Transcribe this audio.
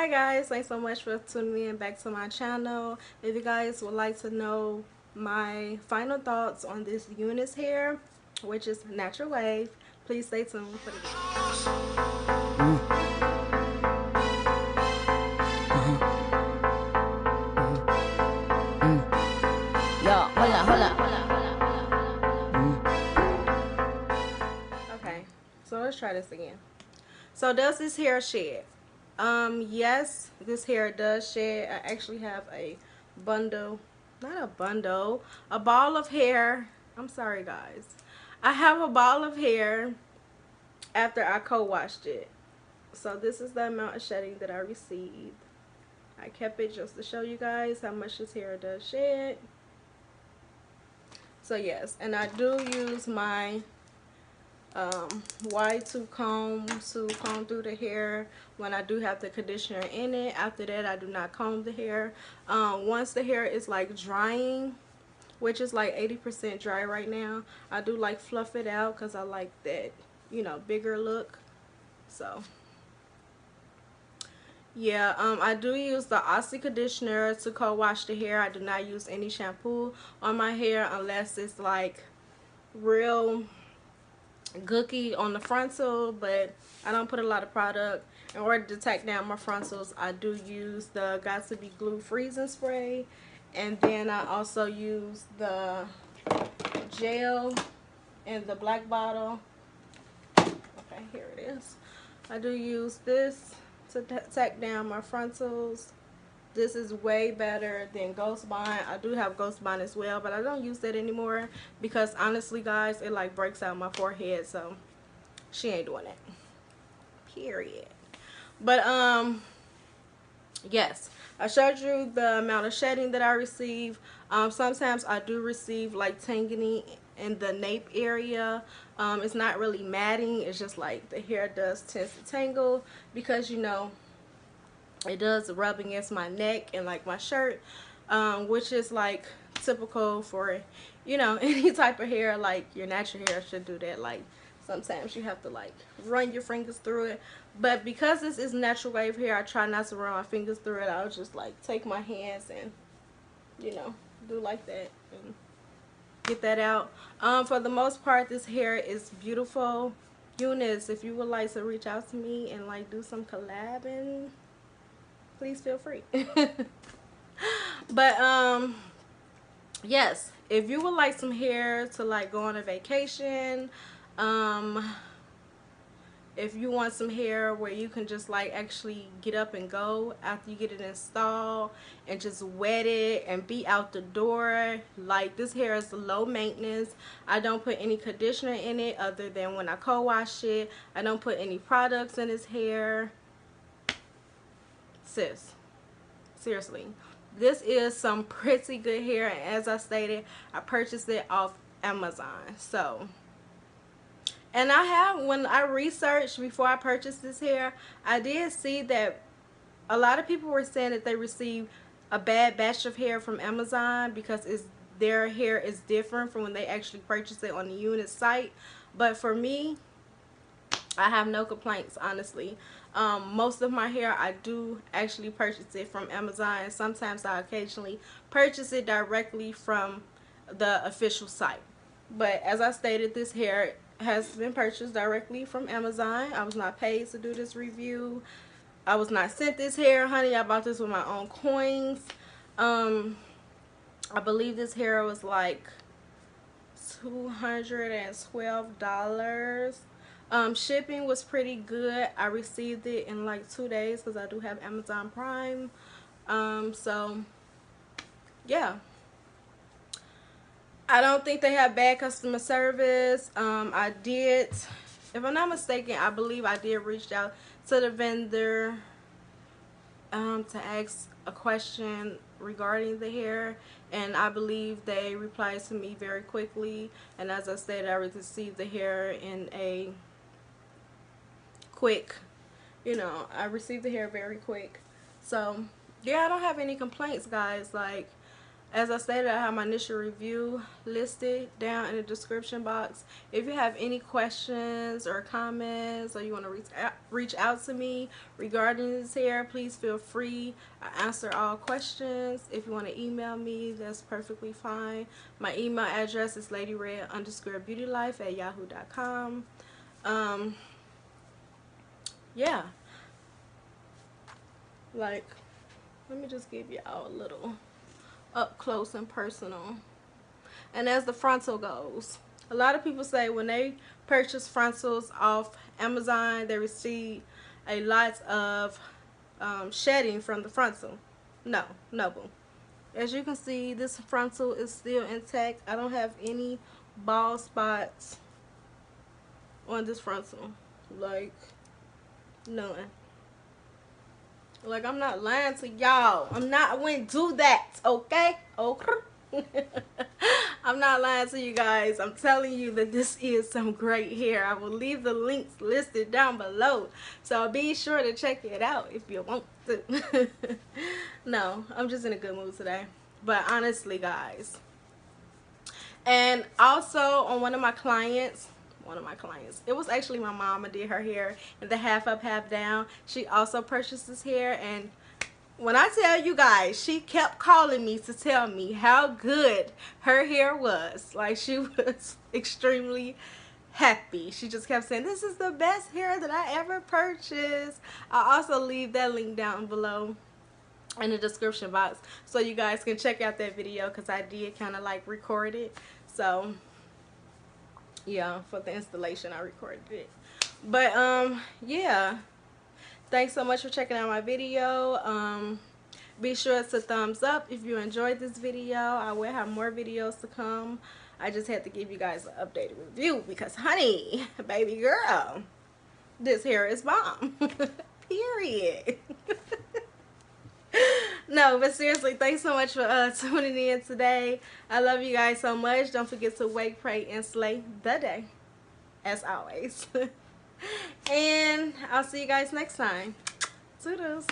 Hi guys, thanks so much for tuning in back to my channel. If you guys would like to know my final thoughts on this Unice hair, which is natural wave, please stay tuned for the Yo, hold Okay, so let's try this again. So does this hair shed? Yes, this hair does shed. I actually have a bundle, not a bundle, a ball of hair. I'm sorry guys. I have a ball of hair after I co-washed it. So this is the amount of shedding that I received. I kept it just to show you guys how much this hair does shed. So yes, and I do use my Y2 comb to comb through the hair when I do have the conditioner in it. After that, I do not comb the hair. Once the hair is like drying, which is like 80% dry right now, I do like fluff it out because I like that, you know, bigger look. So yeah, I do use the Aussie conditioner to co-wash the hair. I do not use any shampoo on my hair unless it's like real gooky on the frontal, but I don't put a lot of product. In order to take down my frontals, I do use the Got To Be Glue freezing spray, and then I also use the gel in the black bottle. Okay, here it is. I do use this to take down my frontals. This is way better than Ghost Bond. I do have Ghost Bond as well, but I don't use that anymore because honestly guys, it like breaks out my forehead, so she ain't doing that. Period. But yes, I showed you the amount of shedding that I receive. Sometimes I do receive like tangling in the nape area. It's not really matting, it's just like the hair does tend to tangle because, you know, it does rub against my neck and like my shirt, which is like typical for, you know, any type of hair. Like your natural hair should do that. Like sometimes you have to like run your fingers through it, but because this is natural wave hair, I try not to run my fingers through it. I'll just like take my hands and, you know, do like that and get that out. For the most part, this hair is beautiful. Unice, if you would like to reach out to me and like do some collabing, please feel free. But yes, if you would like some hair to like go on a vacation, if you want some hair where you can just like actually get up and go after you get it installed and just wet it and be out the door, like this hair is low maintenance. I don't put any conditioner in it other than when I co-wash it. I don't put any products in this hair. Sis, seriously, this is some pretty good hair, and as I stated, I purchased it off Amazon. So, and I have, when I researched before I purchased this hair, I did see that a lot of people were saying that they received a bad batch of hair from Amazon because their hair is different from when they actually purchased it on the Unice site. But for me, I have no complaints, honestly. Most of my hair, I do actually purchase it from Amazon, and sometimes I occasionally purchase it directly from the official site. But as I stated, this hair has been purchased directly from Amazon. I was not paid to do this review. I was not sent this hair, honey. I bought this with my own coins. I believe this hair was like $212. Shipping was pretty good. I received it in like 2 days because I do have Amazon Prime. So yeah, I don't think they have bad customer service. I did, if I'm not mistaken, I believe I did reach out to the vendor to ask a question regarding the hair, and I believe they replied to me very quickly. And as I said, I received the hair in a quick, you know, I received the hair very quick. So yeah, I don't have any complaints, guys. Like, As I stated, I have my initial review listed down in the description box. If you have any questions or comments, or you want to reach out to me regarding this hair, please feel free. I answer all questions. If you want to email me, that's perfectly fine. My email address is ladyred_beautylife@yahoo.com. Yeah, like, let me just give y'all a little up close and personal. And as the frontal goes, a lot of people say when they purchase frontals off Amazon, they receive a lot of shedding from the frontal. No, boo. As you can see, this frontal is still intact. I don't have any bald spots on this frontal, like none. Like, I'm not lying to y'all. I wouldn't do that, okay? Okay. I'm not lying to you guys. I'm telling you that this is some great hair. I will leave the links listed down below, so be sure to check it out if you want to. No, I'm just in a good mood today. But honestly, guys, and also on one of my clients, it was actually my mama did her hair in the half up half down. She also purchased this hair, and when I tell you guys, she kept calling me to tell me how good her hair was. Like, she was extremely happy. She just kept saying, this is the best hair that I ever purchased. I'll also leave that link down below in the description box so you guys can check out that video, because I did kind of like record it. So yeah, for the installation I recorded it. But yeah, thanks so much for checking out my video. Be sure to thumbs up if you enjoyed this video. I will have more videos to come. I just had to give you guys an updated review because, honey, baby girl, this hair is bomb. Period. No, but seriously, thanks so much for tuning in today. I love you guys so much. Don't forget to wake, pray, and slay the day, as always. And I'll see you guys next time. Toodles.